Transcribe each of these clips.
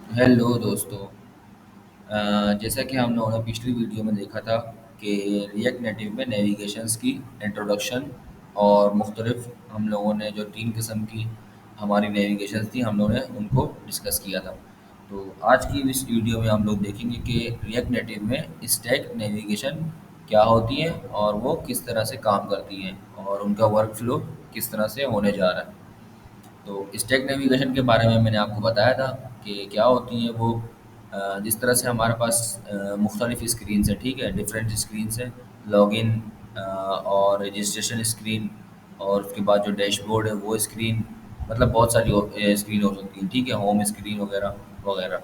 Hello दोस्तों। जैसा कि हम लोगों ने पिछली वीडियो में देखा था कि रिएक्ट नेटिव में नेविगेशंस की इंट्रोडक्शन और मुख्तलिफ हम लोगों ने जो 3 किस्म की हमारी नेविगेशंस थी हम लोगों ने उनको डिस्कस किया था। तो आज की इस वीडियो में हम लोग देखेंगे कि रिएक्ट नेटिव में स्टैक नेविगेशन क्या होती है और वो किस तरह से काम करती हैं और उनका वर्क फ्लो किस तरह से होने जा रहा है। तो स्टैक नेविगेशन के बारे में मैंने आपको बताया था कि क्या होती हैं वो। जिस तरह से हमारे पास मुख्तलिफ स्क्रीन है, ठीक है, डिफरेंट स्क्रीन है। लॉगिन और रजिस्ट्रेशन स्क्रीन और उसके बाद जो डैशबोर्ड है वो स्क्रीन, मतलब बहुत सारी स्क्रीन हो सकती है, ठीक है, होम स्क्रीन वगैरह वगैरह।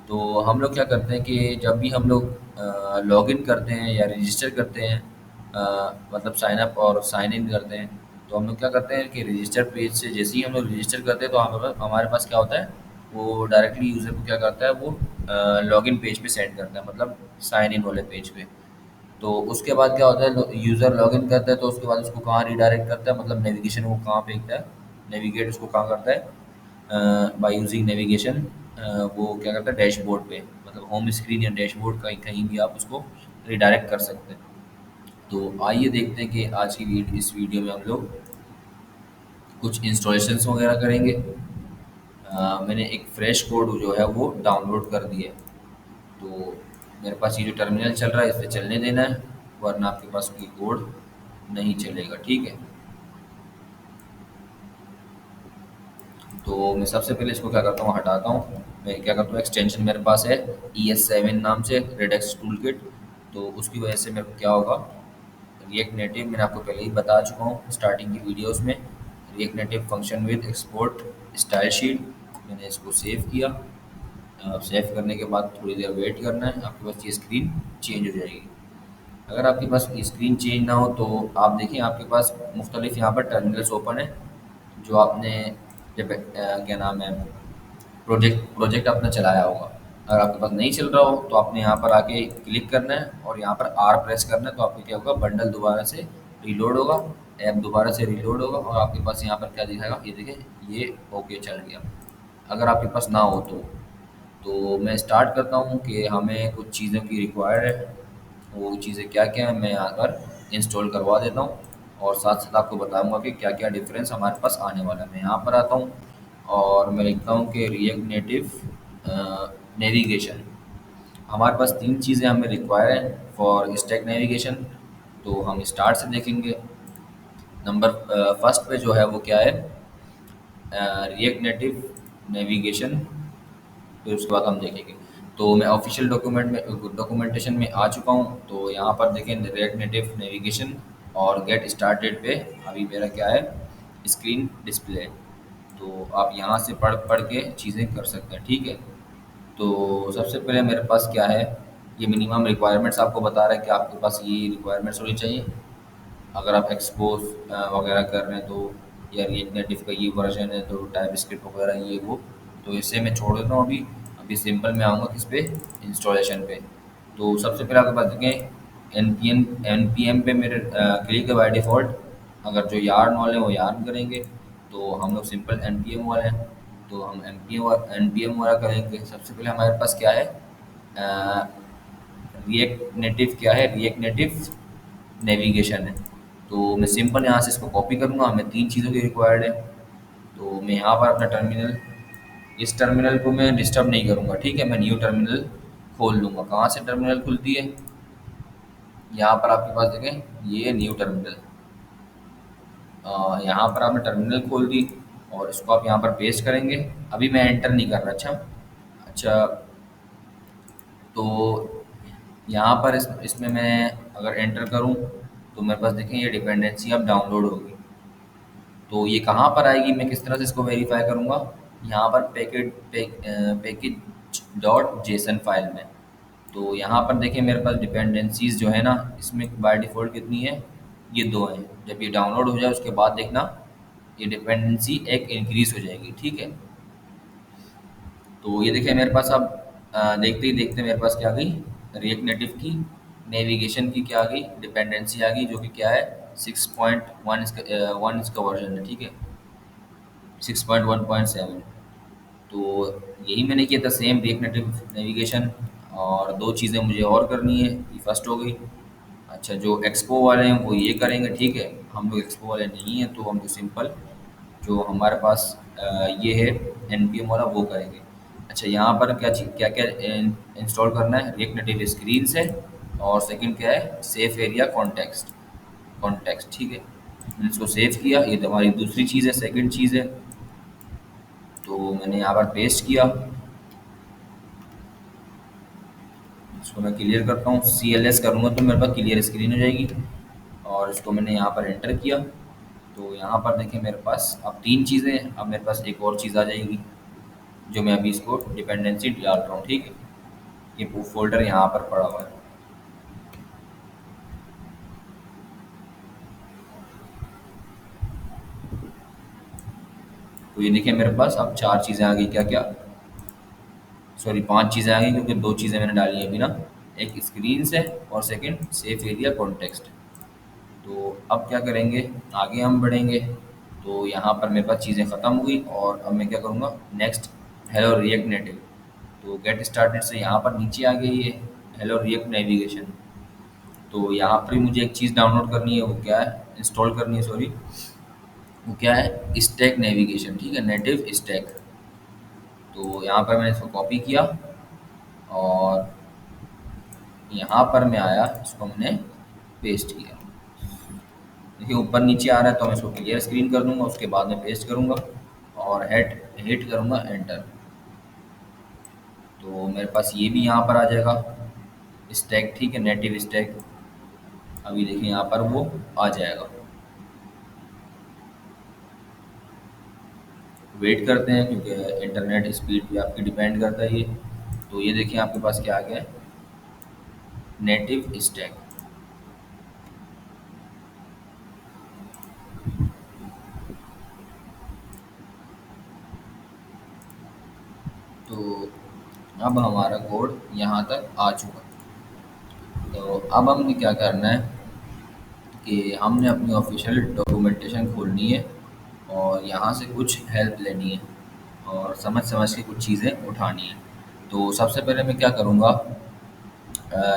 तो हम लोग क्या करते हैं कि जब भी हम लोग लॉगिन करते हैं या रजिस्टर करते हैं, मतलब साइन अप और साइन इन करते हैं, तो हम लोग क्या करते हैं कि रजिस्टर पेज से जैसे ही हम लोग रजिस्टर करते हैं तो हमारे पास क्या होता है, वो डायरेक्टली यूज़र को क्या करता है, वो लॉगिन पेज पे सेंड करता है, मतलब साइन इन वाले पेज पे। तो उसके बाद क्या होता है, यूज़र लॉगिन करता है तो उसके बाद उसको कहाँ रिडायरेक्ट करता है, मतलब नेविगेशन वो कहाँ फेंकता है, नेविगेट उसको कहाँ करता है, बाय यूजिंग नेविगेशन। वो क्या करता है डैशबोर्ड पे, मतलब होम स्क्रीन या डैशबोर्ड कहीं कहीं भी आप उसको रिडायरेक्ट कर सकते हैं। तो आइए देखते हैं कि आज की इस वीडियो में हम लोग कुछ इंस्टॉलेशंस वगैरह करेंगे। मैंने एक फ्रेश कोड जो है वो डाउनलोड कर दिया है। तो मेरे पास ये जो टर्मिनल चल रहा है इस पे चलने देना है, वरना आपके पास कोई कोड नहीं चलेगा, ठीक है। तो मैं सबसे पहले इसको क्या करता हूँ, हटाता हूँ। मैं क्या करता हूँ, एक्सटेंशन मेरे पास है ES7 नाम से, रेडेक्स टूल किट। तो उसकी वजह से मेरे को क्या होगा, रिएक्ट नेटिव मैंने आपको पहले ही बता चुका हूँ स्टार्टिंग की वीडियोस में। React native function with export style sheet, मैंने इसको सेव किया। सेव करने के बाद थोड़ी देर वेट करना है, आपके पास ये स्क्रीन चेंज हो जाएगी। अगर आपके पास स्क्रीन चेंज ना हो तो आप देखें आपके पास मुख्तलिफ यहाँ पर टर्मिनल्स ओपन है, जो आपने जब क्या नाम है, प्रोजेक्ट प्रोजेक्ट आपने चलाया होगा। अगर आपके पास नहीं चल रहा हो तो आपने यहाँ पर आके क्लिक करना है और यहाँ पर आर प्रेस करना है, तो आपको क्या होगा, बंडल दोबारा से रीलोड होगा, ऐप दोबारा से रीलोड होगा और आपके पास यहाँ पर क्या दिखाएगा, ये देखें, ये ओके चल गया। अगर आपके पास ना हो तो मैं स्टार्ट करता हूँ कि हमें कुछ चीज़ों की रिक्वायर्ड है। वो चीज़ें क्या क्या हैं मैं यहाँ पर इंस्टॉल करवा देता हूँ और साथ साथ आपको बताऊँगा कि क्या क्या डिफरेंस हमारे पास आने वाला है। मैं यहाँ पर आता हूँ और मैं लिखता हूँ कि रिएक्ट नेटिव नेविगेशन। हमारे पास 3 चीज़ें हमें रिक्वायर हैं फॉर स्टैक नेविगेशन। तो हम स्टार्ट से देखेंगे। नंबर फर्स्ट पे जो है वो क्या है, रिएक्ट नेटिव नेविगेशन। फिर उसके बाद हम देखेंगे। तो मैं ऑफिशियल डॉक्यूमेंटेशन में आ चुका हूँ। तो यहाँ पर देखें रिएक्ट नेटिव नेविगेशन और गेट स्टार्टेड पे अभी मेरा क्या है, स्क्रीन डिस्प्ले। तो आप यहाँ से पढ़ पढ़ के चीज़ें कर सकते हैं, ठीक है। तो सबसे पहले मेरे पास क्या है, ये मिनिमम रिक्वायरमेंट्स आपको बता रहा है कि आपके पास ये रिक्वायरमेंट्स होनी चाहिए अगर आप एक्सपोज वगैरह कर रहे हैं तो, या रिएक्ट नेटिव का ये वर्जन है तो टाइप स्क्रिप्ट वगैरह ये वो। तो इसे मैं छोड़ देता हूँ अभी। अभी सिंपल में आऊँगा किस पे, इंस्टॉलेशन पे। तो सबसे पहले आपके पास देखें एन पी एम पे मेरे क्लिक है बाई डिफ़ॉल्ट। अगर जो यार्न वाले हैं वो यार्न करेंगे, तो हम लोग सिंपल एन पी एम वाले हैं। तो हम एन पी एम वाला करेंगे। सबसे पहले हमारे पास क्या है, रिएक्ट नेटिव क्या है, रिएक्ट नेटिव नेविगेशन है। तो मैं सिंपल यहाँ से इसको कॉपी करूँगा, हमें 3 चीज़ों की रिक्वायर्ड है। तो मैं यहाँ पर अपना टर्मिनल, इस टर्मिनल को मैं डिस्टर्ब नहीं करूँगा, ठीक है, मैं न्यू टर्मिनल खोल लूँगा। कहाँ से टर्मिनल खुलती है, यहाँ पर आपके पास देखें ये न्यू टर्मिनल। यहाँ पर आपने टर्मिनल खोल दी और इसको आप यहाँ पर पेस्ट करेंगे। अभी मैं एंटर नहीं कर रहा, अच्छा अच्छा। तो यहाँ पर इसमें मैं अगर एंटर करूँ तो मेरे पास देखें ये डिपेंडेंसी अब डाउनलोड होगी। तो ये कहाँ पर आएगी, मैं किस तरह से इसको वेरीफाई करूँगा, यहाँ पर पैकेज डॉट जेसन फाइल में। तो यहाँ पर देखिए मेरे पास डिपेंडेंसीज जो है ना, इसमें बाय डिफ़ॉल्ट कितनी है, ये 2 हैं। जब ये डाउनलोड हो जाए उसके बाद देखना ये डिपेंडेंसी एक इंक्रीज़ हो जाएगी, ठीक है। तो ये देखिए मेरे पास अब देखते ही देखते मेरे पास क्या आ गई, रिएक्ट नेटिव की नेविगेशन की क्या आ गई, डिपेंडेंसी आ गई, जो कि क्या है 6.1 इसका 1 इसका वर्जन है, ठीक है, 6.1.7। तो यही मैंने किया था सेम रिएक्ट नेटिव नेविगेशन। और दो चीज़ें मुझे और करनी है, ये फर्स्ट हो गई। अच्छा, जो एक्सपो वाले हैं वो ये करेंगे, ठीक है। हम लोग एक्सपो वाले नहीं हैं, तो हम तो सिंपल जो हमारे पास ये है एनपीएम वाला वो करेंगे। अच्छा, यहाँ पर क्या चीज क्या क्या इंस्टॉल करना है, रिएक्ट नेटिव स्क्रीन से। और सेकंड क्या है, सेफ एरिया कॉन्टेक्स्ट। कॉन्टेक्स्ट, ठीक है। मैंने इसको सेव किया, ये तो हमारी दूसरी चीज़ है, सेकंड चीज़ है। तो मैंने यहाँ पर पेस्ट किया। इसको मैं क्लियर करता हूँ, सी एल एस करूँगा तो मेरे पास क्लियर स्क्रीन हो जाएगी। और इसको मैंने यहाँ पर एंटर किया। तो यहाँ पर देखिए मेरे पास अब तीन चीज़ें हैं, अब मेरे पास एक और चीज़ आ जाएगी जो मैं अभी इसको डिपेंडेंसी डाल रहा हूँ, ठीक है। ये फोल्डर यहाँ पर पड़ा हुआ है। तो ये देखिए मेरे पास अब चार चीज़ें आ गई, क्या क्या, सॉरी पांच चीज़ें आ गई, क्योंकि दो चीज़ें मैंने डाली हैं अभी ना। एक स्क्रीन से और सेकंड सेफ एरिया कॉन्टेक्स्ट। तो अब क्या करेंगे, आगे हम बढ़ेंगे। तो यहाँ पर मेरे पास चीज़ें ख़त्म हुई और अब मैं क्या करूँगा, नेक्स्ट हेलो रिएक्ट नेटिव। तो गेट स्टार्टेड से यहाँ पर नीचे आ गई है हेलो रिएक्ट नेविगेशन। तो यहाँ पर भी मुझे एक चीज़ डाउनलोड करनी है, वो क्या है, इंस्टॉल करनी है सॉरी। वो क्या है, स्टैक नेविगेशन, ठीक है, नेटिव स्टैक। तो यहाँ पर मैंने इसको कॉपी किया और यहाँ पर मैं आया, इसको मैंने पेस्ट किया। देखिए ऊपर नीचे आ रहा है, तो मैं इसको क्लियर स्क्रीन कर दूंगा, उसके बाद में पेस्ट करूंगा और हेड हिट करूंगा एंटर। तो मेरे पास ये भी यहाँ पर आ जाएगा स्टैक, ठीक है, नेटिव स्टैक। अभी देखिए यहाँ पर वो आ जाएगा। वेट करते हैं क्योंकि इंटरनेट स्पीड पे आपकी डिपेंड करता है ये। तो ये देखिए आपके पास क्या आ गया, नेटिव स्टैक। तो अब हमारा कोड यहाँ तक आ चुका। तो अब हमने क्या करना है कि हमने अपनी ऑफिशियल डॉक्यूमेंटेशन खोलनी है और यहाँ से कुछ हेल्प लेनी है और समझ समझ के कुछ चीज़ें उठानी है। तो सबसे पहले मैं क्या करूँगा,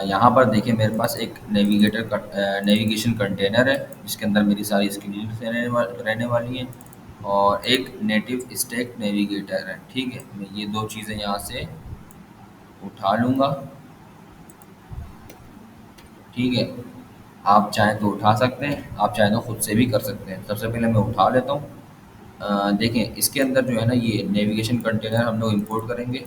यहाँ पर देखिए मेरे पास एक नेविगेटर का नेविगेशन कंटेनर है जिसके अंदर मेरी सारी स्क्रीन रहने वाली हैं। और एक नेटिव स्टैक नेविगेटर है, ठीक है। मैं ये दो चीज़ें यहाँ से उठा लूँगा, ठीक है। आप चाहें तो उठा सकते हैं, आप चाहें तो खुद से भी कर सकते हैं। सबसे पहले मैं उठा लेता हूँ। देखें इसके अंदर जो है ना, ये नेविगेशन कंटेनर हम लोग इंपोर्ट करेंगे।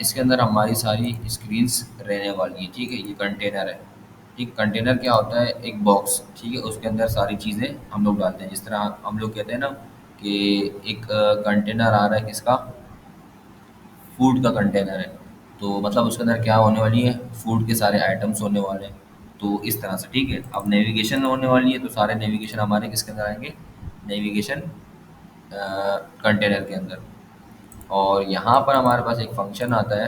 इसके अंदर हमारी सारी स्क्रीन्स रहने वाली है, ठीक है। ये कंटेनर है, ठीक। कंटेनर क्या होता है, एक बॉक्स, ठीक है। उसके अंदर सारी चीज़ें हम लोग डालते हैं। जिस तरह हम लोग कहते हैं ना कि एक कंटेनर आ रहा है किसका, फूड का कंटेनर है। तो मतलब उसके अंदर क्या होने वाली है, फूड के सारे आइटम्स होने वाले हैं। तो इस तरह से, ठीक है। अब नेविगेशन होने वाली है, तो सारे नेविगेशन हमारे किसके अंदर आएंगे, नेविगेशन कंटेनर के अंदर। और यहाँ पर हमारे पास एक फंक्शन आता है,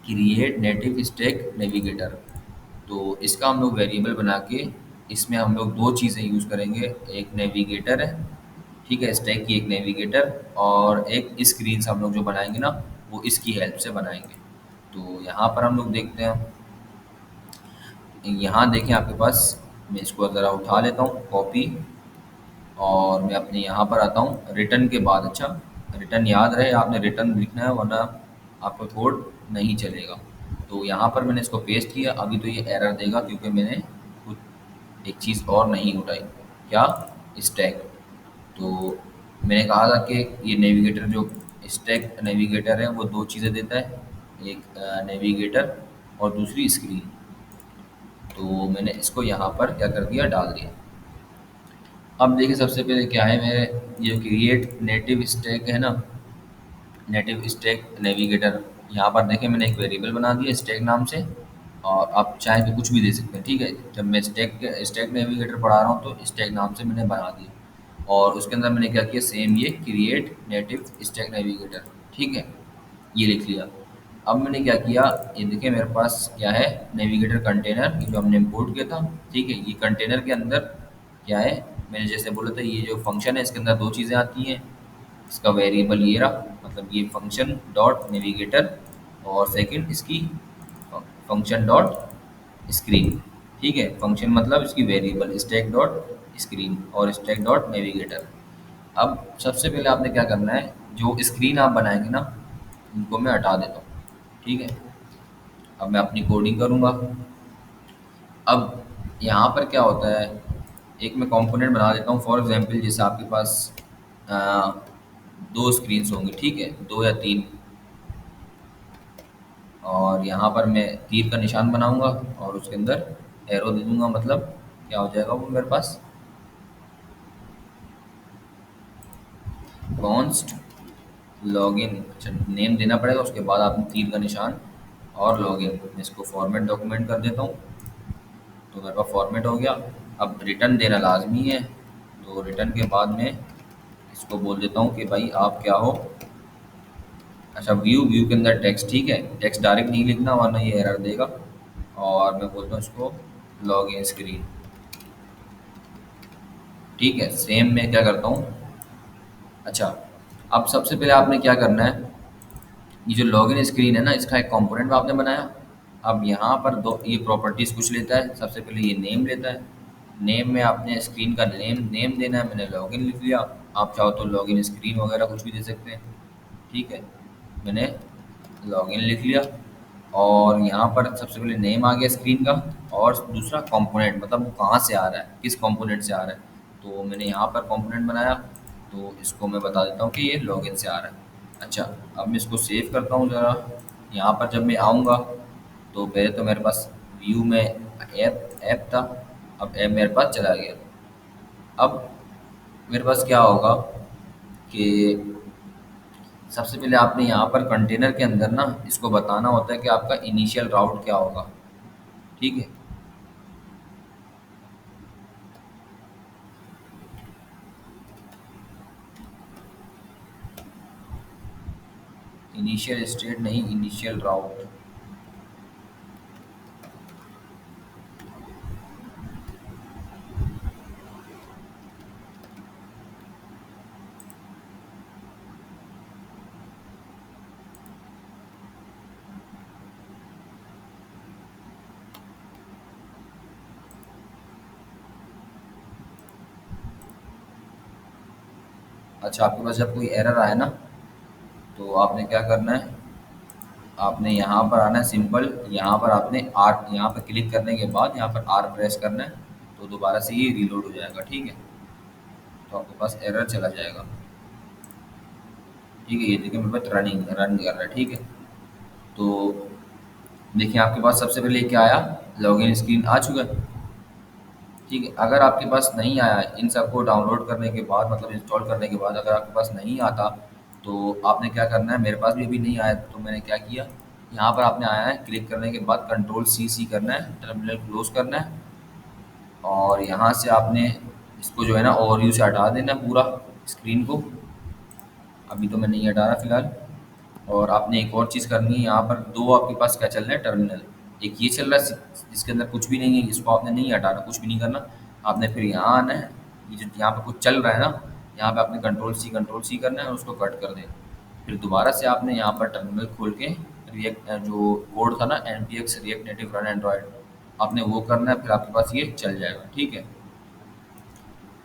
क्रिएट नेटिव स्टैक नेविगेटर। तो इसका हम लोग वेरिएबल बना के इसमें हम लोग दो चीज़ें यूज़ करेंगे। एक नेविगेटर है, ठीक है, स्टैक की एक नेविगेटर, और एक स्क्रीन हम लोग जो बनाएंगे ना, वो इसकी हेल्प से बनाएंगे। तो यहाँ पर हम लोग देखते हैं, यहाँ देखें आपके पास, मैं इसको ज़रा उठा लेता हूँ कॉपी। और मैं अपने यहाँ पर आता हूँ रिटर्न के बाद। अच्छा, रिटर्न याद रहे, आपने रिटर्न लिखना है वरना आपका कोड नहीं चलेगा। तो यहाँ पर मैंने इसको पेस्ट किया। अभी तो ये एरर देगा क्योंकि मैंने कुछ एक चीज़ और नहीं उठाई, क्या, स्टैक। तो मैंने कहा था कि ये नेविगेटर जो स्टैक नेविगेटर है वो दो चीज़ें देता है, एक नेविगेटर और दूसरी स्क्रीन। तो मैंने इसको यहाँ पर क्या कर दिया, डाल दिया। अब देखिए सबसे पहले क्या है, मेरे ये क्रिएट नेटिव स्टैक है ना, नेटिव स्टैक नेविगेटर। यहाँ पर देखिए मैंने एक वेरिएबल बना दिया स्टैक नाम से। और आप चाहें तो कुछ भी दे सकते हैं, ठीक है। जब मैं स्टैक नेविगेटर पढ़ा रहा हूँ तो स्टैक नाम से मैंने बना दिया। और उसके अंदर मैंने क्या किया, सेम ये क्रिएट नेटिव स्टैक नेविगेटर, ठीक है, ये लिख लिया। अब मैंने क्या किया, ये देखिए मेरे पास क्या है, नेविगेटर कंटेनर, ये जो हमने इम्पोर्ट किया था, ठीक है। ये कंटेनर के अंदर क्या है, मैंने जैसे बोला था, ये जो फंक्शन है इसके अंदर दो चीज़ें आती हैं। इसका वेरिएबल ये रहा, मतलब ये फंक्शन डॉट नेविगेटर और सेकंड इसकी फंक्शन डॉट स्क्रीन। ठीक है, फंक्शन मतलब इसकी वेरिएबल स्टैक डॉट स्क्रीन और स्टैक डॉट नेविगेटर। अब सबसे पहले आपने क्या करना है, जो स्क्रीन आप बनाएंगे ना उनको मैं हटा देता हूँ। ठीक है, अब मैं अपनी कोडिंग करूँगा। अब यहाँ पर क्या होता है, एक मैं कंपोनेंट बना देता हूँ। फॉर एग्जांपल जैसे आपके पास अ, दो स्क्रीन्स होंगी, ठीक है, दो या तीन। और यहाँ पर मैं तीर का निशान बनाऊंगा और उसके अंदर एरो दे दूंगा, मतलब क्या हो जाएगा वो मेरे पास कॉन्स्ट लॉगिन। अच्छा, नेम देना पड़ेगा, उसके बाद आपने तीर का निशान और लॉगिन। मैं इसको फॉर्मेट डॉक्यूमेंट कर देता हूँ, तो मेरे पास फॉर्मेट हो गया। अब रिटर्न देना लाजमी है, तो रिटर्न के बाद में इसको बोल देता हूँ कि भाई आप क्या हो। अच्छा, व्यू व्यू के अंदर टेक्स्ट, ठीक है, टेक्स्ट डायरेक्ट नहीं लिखना वरना ये एरर देगा। और मैं बोलता हूँ इसको लॉग इन स्क्रीन। ठीक है, सेम मैं क्या करता हूँ। अच्छा, अब सबसे पहले आपने क्या करना है, ये जो लॉगिन स्क्रीन है ना इसका एक कंपोनेंट आपने बनाया। अब यहाँ पर दो ये प्रॉपर्टीज कुछ लेता है। सबसे पहले ये नेम लेता है, नेम में आपने स्क्रीन का नेम नेम देना है। मैंने लॉगिन लिख लिया, आप चाहो तो लॉगिन स्क्रीन वगैरह कुछ भी दे सकते हैं। ठीक है, मैंने लॉगिन लिख लिया। और यहाँ पर सबसे पहले नेम आ गया स्क्रीन का, और दूसरा कंपोनेंट मतलब वो कहाँ से आ रहा है, किस कंपोनेंट से आ रहा है। तो मैंने यहाँ पर कंपोनेंट बनाया, तो इसको मैं बता देता हूँ कि ये लॉगिन से आ रहा है। अच्छा, अब मैं इसको सेव करता हूँ ज़रा। यहाँ पर जब मैं आऊँगा तो पहले तो मेरे पास व्यू में ऐप ऐप था, अब ऐप मेरे पास चला गया। अब मेरे पास क्या होगा कि सबसे पहले आपने यहाँ पर कंटेनर के अंदर ना इसको बताना होता है कि आपका इनिशियल राउट क्या होगा। ठीक है, इनिशियल स्टेट नहीं, इनिशियल राउट। अच्छा, आपके पास जब कोई एरर आए ना तो आपने क्या करना है, आपने यहाँ पर आना है सिंपल। यहाँ पर आपने आर, यहाँ पर क्लिक करने के बाद यहाँ पर आर प्रेस करना है, तो दोबारा से ये रीलोड हो जाएगा। ठीक है, तो आपके पास एरर चला जाएगा। ठीक है, ये देखिए मेरे पास रनिंग रन कर रहा है। ठीक है, तो देखिए आपके पास सबसे पहले क्या आया, लॉगिन स्क्रीन आ चुका है। ठीक है, अगर आपके पास नहीं आया है, इन सबको डाउनलोड करने के बाद मतलब इंस्टॉल करने के बाद अगर आपके पास नहीं आता, तो आपने क्या करना है, मेरे पास भी अभी नहीं आया तो मैंने क्या किया, यहाँ पर आपने आया है, क्लिक करने के बाद कंट्रोल सी सी करना है, टर्मिनल क्लोज करना है। और यहाँ से आपने इसको जो है ना ओवरव्यू से हटा देना है पूरा स्क्रीन को। अभी तो मैं नहीं हटा रहा फिलहाल। और आपने एक और चीज़ करनी है, यहाँ पर दो आपके पास क्या चल रहा है टर्मिनल, एक ये चल रहा है जिसके अंदर कुछ भी नहीं है, इसको आपने नहीं हटाना, कुछ भी नहीं करना। आपने फिर यहाँ आना है, ये जो यहाँ पे कुछ चल रहा है ना, यहाँ पे आपने कंट्रोल सी करना है और उसको कट कर देना। फिर दोबारा से आपने यहाँ पर टर्मिनल खोल के रिएक्ट जो कोड था ना N P X react native run Android, आपने वो करना है, फिर आपके पास ये चल जाएगा। ठीक है,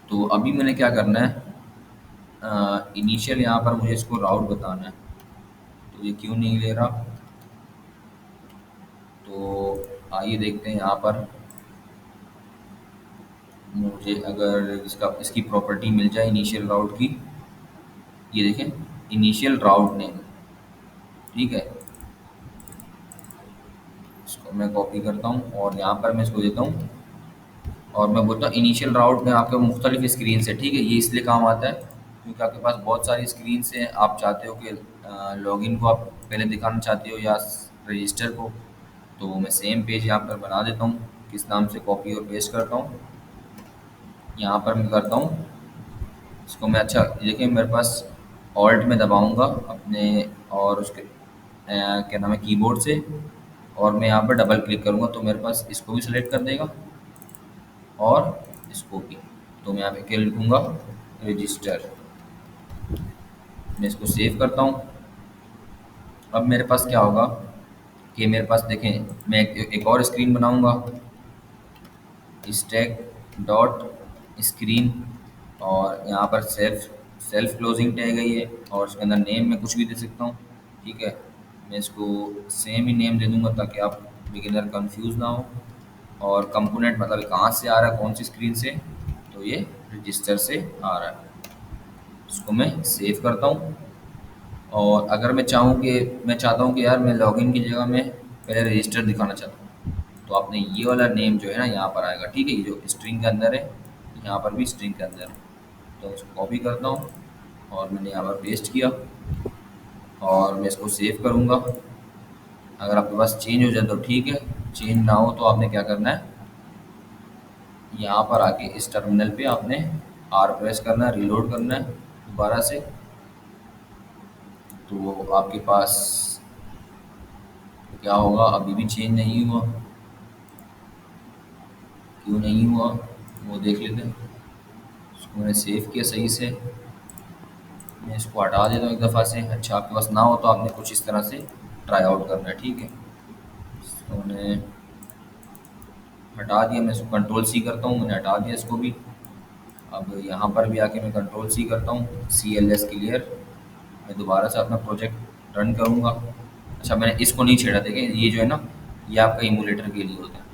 तो अभी मैंने क्या करना है, इनिशियल यहाँ पर मुझे इसको राउट बताना है, तो ये क्यों नहीं ले रहा। तो आइए देखते हैं यहाँ पर मुझे अगर इसका इसकी प्रॉपर्टी मिल जाए इनिशियल राउट की। ये देखें, इनिशियल राउट नेम। ठीक है, इसको मैं कॉपी करता हूँ और यहाँ पर मैं इसको देता हूँ और मैं बोलता हूँ इनिशियल राउट में आपके मुख्तलिफ स्क्रीन से। ठीक है, ये इसलिए काम आता है क्योंकि आपके पास बहुत सारी स्क्रीन से आप चाहते हो कि लॉगिन को आप पहले दिखाना चाहते हो या रजिस्टर को। तो मैं सेम पेज यहाँ पर बना देता हूँ, किस नाम से कॉपी और पेस्ट करता हूँ। यहाँ पर मैं करता हूँ इसको मैं। अच्छा देखिए मेरे पास ऑल्ट में दबाऊंगा अपने और उसके क्या नाम है कीबोर्ड से, और मैं यहाँ पर डबल क्लिक करूँगा तो मेरे पास इसको भी सिलेक्ट कर देगा और इसको भी। तो मैं यहाँ पे क्या लिखूँगा, रजिस्टर। मैं इसको सेव करता हूँ अब मेरे पास क्या होगा कि मेरे पास देखें, मैं एक और स्क्रीन बनाऊंगा, स्टैक डॉट स्क्रीन, और यहाँ पर सेल्फ सेल्फ क्लोजिंग टैग है ये, और उसके अंदर नेम में कुछ भी दे सकता हूँ। ठीक है, मैं इसको सेम ही नेम दे दूंगा ताकि आप बिगिनर कंफ्यूज ना हो। और कंपोनेंट मतलब ये कहाँ से आ रहा है, कौन सी स्क्रीन से, तो ये रजिस्टर से आ रहा है। इसको मैं सेव करता हूँ। और अगर मैं चाहूँ कि मैं चाहता हूँ कि यार मैं लॉगिन की जगह में पहले रजिस्टर दिखाना चाहता हूँ, तो आपने ये वाला नेम जो है ना यहाँ पर आएगा। ठीक है, ये जो स्ट्रिंग के अंदर है, यहाँ पर भी स्ट्रिंग के अंदर है। तो इसको कॉपी करता हूँ और मैंने यहाँ पर पेस्ट किया, और मैं इसको सेव करूँगा। अगर आपके पास चेंज हो जाए तो ठीक है, चेंज ना हो तो आपने क्या करना है, यहाँ पर आके इस टर्मिनल पे आपने आर प्रेस करना है, रिलोड करना है दोबारा से। तो आपके पास क्या होगा, अभी भी चेंज नहीं हुआ। क्यों नहीं हुआ वो देख लेते हैं। इसको मैंने सेव किया सही से, मैं इसको हटा देता हूँ एक दफ़ा से। अच्छा, आपके पास ना हो तो आपने कुछ इस तरह से ट्राई आउट करना है। ठीक है, इसको मैंने हटा दिया, मैं इसको कंट्रोल सी करता हूँ, मैंने हटा दिया इसको भी। अब यहाँ पर भी आके मैं कंट्रोल सी करता हूँ, CLS क्लियर। मैं दोबारा से अपना प्रोजेक्ट रन करूँगा। अच्छा, मैंने इसको नहीं छेड़ा, देखें ये जो है ना, ये आपका इमूलेटर के लिए होता है।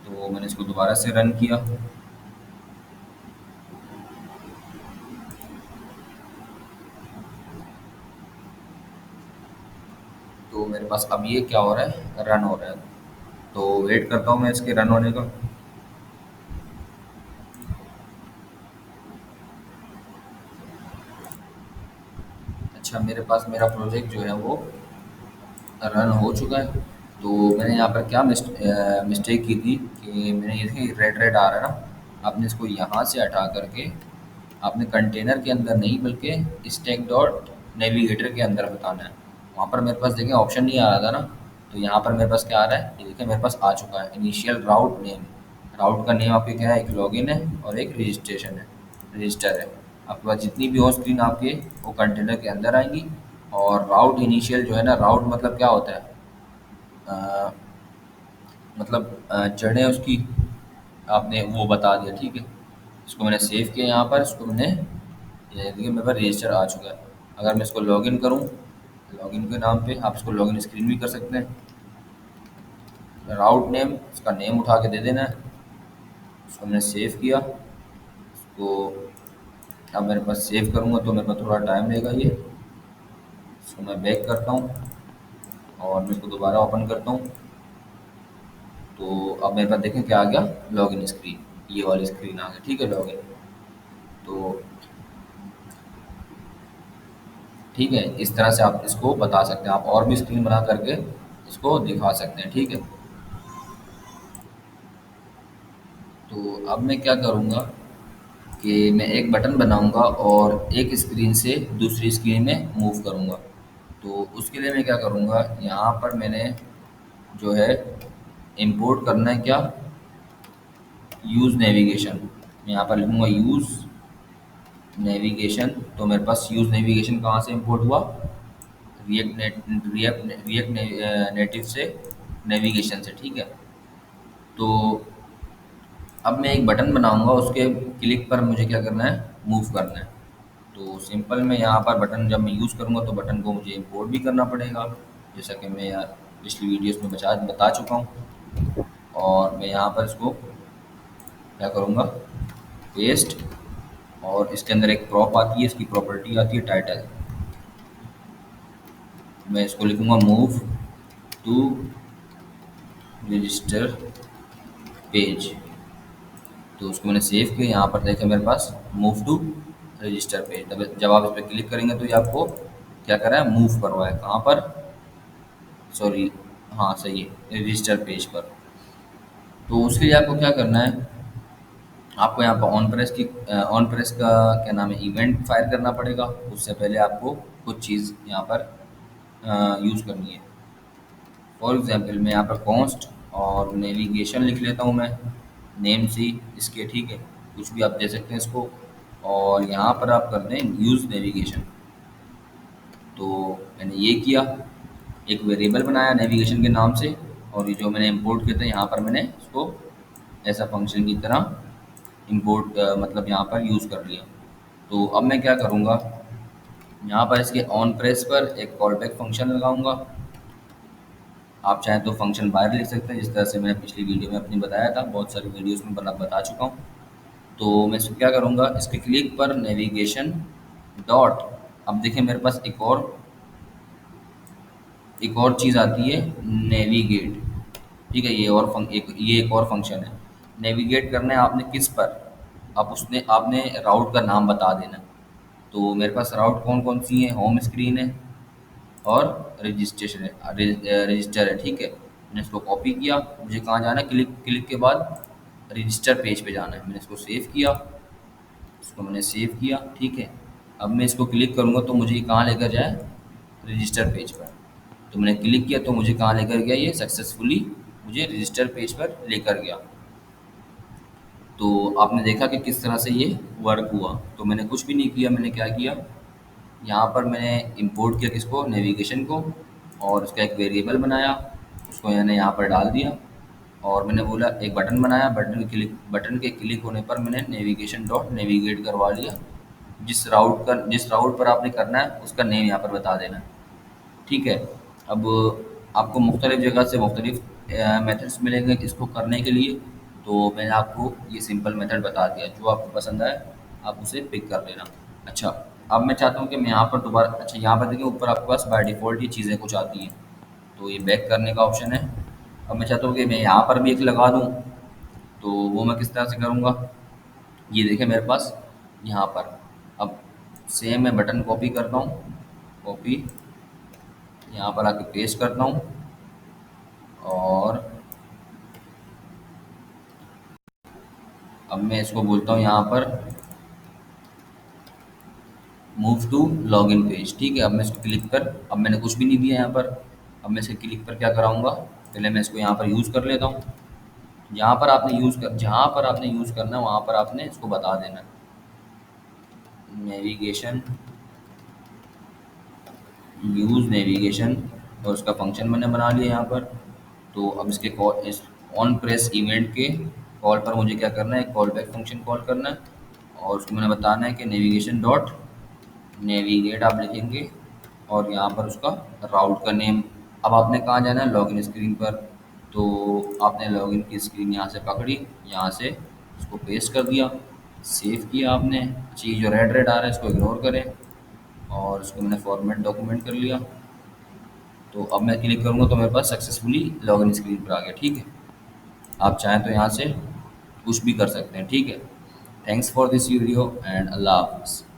तो मैंने इसको दोबारा से रन किया। तो मेरे पास अब ये क्या हो रहा है, रन हो रहा है। तो वेट करता हूँ मैं इसके रन होने का। अच्छा, मेरे पास मेरा प्रोजेक्ट जो है वो रन हो चुका है। तो मैंने यहाँ पर क्या मिस्टेक की थी कि मैंने ये देखिए रेड रेड आ रहा है ना, आपने इसको यहाँ से हटा करके आपने कंटेनर के अंदर नहीं बल्कि स्टैक डॉट नेविगेटर के अंदर बताना है। वहाँ पर मेरे पास देखिए ऑप्शन नहीं आ रहा था ना, तो यहाँ पर मेरे पास क्या आ रहा है, ये देखिए मेरे पास आ चुका है इनिशियल राउट नेम। राउट का नेम आपके क्या है, एक लॉगिन है और एक रजिस्ट्रेशन है, रजिस्टर है। आपके पास जितनी भी हो स्क्रीन आपके, वो कंटेनर के अंदर आएंगी। और राउट इनिशियल जो है ना, राउट मतलब क्या होता है, अ, मतलब जड़ें उसकी आपने वो बता दिया। ठीक है, इसको मैंने सेव किया यहाँ पर, इसको मैंने, ये देखिए मेरे पास रजिस्टर आ चुका है। अगर मैं इसको लॉगिन करूँ, लॉगिन के नाम पे आप इसको लॉगिन स्क्रीन भी कर सकते हैं। राउट नेम, इसका नेम उठा के दे देना है। इसको मैंने सेव किया, इसको अब मेरे पास सेव करूँगा तो मेरे पास थोड़ा टाइम लेगा ये। इसको मैं बैक करता हूँ और मैं इसको दोबारा ओपन करता हूँ। तो अब मेरे पास देखें क्या आ गया, लॉगिन स्क्रीन, ये वाली स्क्रीन आ गई। ठीक है, लॉगिन। तो ठीक है, इस तरह से आप इसको बता सकते हैं, आप और भी स्क्रीन बना करके इसको दिखा सकते हैं। ठीक है, तो अब मैं क्या करूँगा कि मैं एक बटन बनाऊँगा और एक स्क्रीन से दूसरी स्क्रीन में मूव करूँगा। तो उसके लिए मैं क्या करूँगा, यहाँ पर मैंने जो है इंपोर्ट करना है क्या, यूज़ नेविगेशन। मैं यहाँ पर लिखूँगा यूज़ नेविगेशन। तो मेरे पास यूज़ नेविगेशन कहाँ से इंपोर्ट हुआ, रिएक्ट नेटिव से, नेविगेशन से। ठीक है, तो अब मैं एक बटन बनाऊंगा, उसके क्लिक पर मुझे क्या करना है, मूव करना है। तो सिंपल मैं यहाँ पर बटन जब मैं यूज़ करूँगा तो बटन को मुझे इंपोर्ट भी करना पड़ेगा, जैसा कि मैं यार पिछली वीडियोस में बता चुका हूँ। और मैं यहाँ पर इसको क्या करूँगा, पेस्ट। और इसके अंदर एक प्रॉप आती है, इसकी प्रॉपर्टी आती है टाइटल। मैं इसको लिखूँगा मूव टू रजिस्टर पेज। तो उसको मैंने सेव किया, यहाँ पर देखें मेरे पास मूव टू रजिस्टर पेज। तब जब आप इस पर क्लिक करेंगे तो ये आपको क्या कर रहा है, मूव कर रहा है कहाँ पर, सॉरी, हाँ सही है, रजिस्टर पेज पर। तो उसके लिए आपको क्या करना है, आपको यहाँ पर ऑन प्रेस का क्या नाम है, इवेंट फायर करना पड़ेगा। उससे पहले आपको कुछ चीज़ यहाँ पर यूज़ करनी है। फॉर एग्जांपल मैं यहाँ पर कॉन्स्ट और नेविगेशन लिख लेता हूँ मैं, नेम सी इसके। ठीक है, कुछ भी आप दे सकते हैं इसको। और यहाँ पर आप कर दें यूज़ नेविगेशन। तो मैंने ये किया, एक वेरिएबल बनाया नेविगेशन के नाम से, और ये जो मैंने इंपोर्ट किया था यहाँ पर मैंने इसको ऐसा फंक्शन की तरह इंपोर्ट मतलब यहाँ पर यूज़ कर लिया। तो अब मैं क्या करूँगा, यहाँ पर इसके ऑन प्रेस पर एक कॉल बैक फंक्शन लगाऊंगा। आप चाहें तो फंक्शन बाहर लिख सकते हैं, जिस तरह से मैंने पिछली वीडियो में अपनी बताया था, बहुत सारी वीडियोस में बता चुका हूँ। तो मैं इसको क्या करूँगा, इसके क्लिक पर नेविगेशन डॉट, अब देखिए मेरे पास एक और चीज़ आती है, नेविगेट। ठीक है, ये एक और फंक्शन है। नेविगेट करना है आपने किस पर, आप उसने आपने राउट का नाम बता देना। तो मेरे पास राउट कौन कौन सी है, होम स्क्रीन है और रजिस्टर है। ठीक है, मैंने इसको कॉपी किया, मुझे कहाँ जाना है, क्लिक क्लिक के बाद रजिस्टर पेज पे जाना है। मैंने इसको सेव किया, इसको मैंने सेव किया। ठीक है, अब मैं इसको क्लिक करूँगा तो मुझे ये कहाँ लेकर जाए, रजिस्टर पेज पर। तो मैंने क्लिक किया तो मुझे कहाँ लेकर गया, ये सक्सेसफुली मुझे रजिस्टर पेज पर लेकर गया। तो आपने देखा कि किस तरह से ये वर्क हुआ। तो मैंने कुछ भी नहीं किया, मैंने क्या किया, यहाँ पर मैंने इंपोर्ट किया किसको, नेविगेशन को, और उसका एक वेरिएबल बनाया, उसको मैंने यहाँ पर डाल दिया, और मैंने बोला एक बटन बनाया, बटन के क्लिक होने पर मैंने नेविगेशन डॉट नेविगेट करवा लिया। जिस राउट पर आपने करना है उसका नेम यहाँ पर बता देना। ठीक है, अब आपको मुख्तलिफ़ जगह से मुख्तलिफ़ मेथड्स मिलेंगे इसको करने के लिए। तो मैंने आपको ये सिंपल मेथड बता दिया, जो आपको पसंद आए आप उसे पिक कर लेना। अच्छा, अब मैं चाहता हूँ कि मैं यहाँ पर दोबारा, अच्छा यहाँ पर देखिए ऊपर आपके पास बाय डिफ़ॉल्ट ये चीज़ें कुछ आती हैं, तो ये बैक करने का ऑप्शन है। अब मैं चाहता हूँ कि मैं यहाँ पर भी एक लगा दूँ, तो वो मैं किस तरह से करूँगा, ये देखिए मेरे पास यहाँ पर, अब सेम मैं बटन कॉपी करता हूँ, कॉपी, यहाँ पर आके पेस्ट करता हूँ, और अब मैं इसको बोलता हूँ यहाँ पर मूव टू लॉगिन पेज। ठीक है, अब मैं इसको क्लिक कर, अब मैंने कुछ भी नहीं दिया यहाँ पर, अब मैं इसके क्लिक पर क्या कराऊंगा, पहले मैं इसको यहाँ पर यूज़ कर लेता हूँ। जहाँ पर आपने यूज़ करना है वहाँ पर आपने इसको बता देना, नेविगेशन, यूज़ नेविगेशन, और उसका फंक्शन मैंने बना लिया यहाँ पर। तो अब इसके कॉल, इस ऑन प्रेस इवेंट के कॉल पर मुझे क्या करना है, कॉल बैक फंक्शन कॉल करना है, और उसको मैंने बताना है कि नेविगेशन डॉट नेविगेट आप लिखेंगे, और यहाँ पर उसका राउट का नेम। अब आपने कहाँ जाना है, लॉगिन स्क्रीन पर। तो आपने लॉगिन की स्क्रीन यहाँ से पकड़ी, यहाँ से इसको पेस्ट कर दिया, सेव किया आपने। अच्छा, ये जो रेड रेड आ रहा है इसको इग्नोर करें, और इसको मैंने फॉर्मेट डॉक्यूमेंट कर लिया। तो अब मैं क्लिक करूँगा तो मेरे पास सक्सेसफुली लॉगिन स्क्रीन पर आ गया। ठीक है, आप चाहें तो यहाँ से कुछ भी कर सकते हैं। ठीक है, thanks for this video and अल्लाह हाफ़िज़।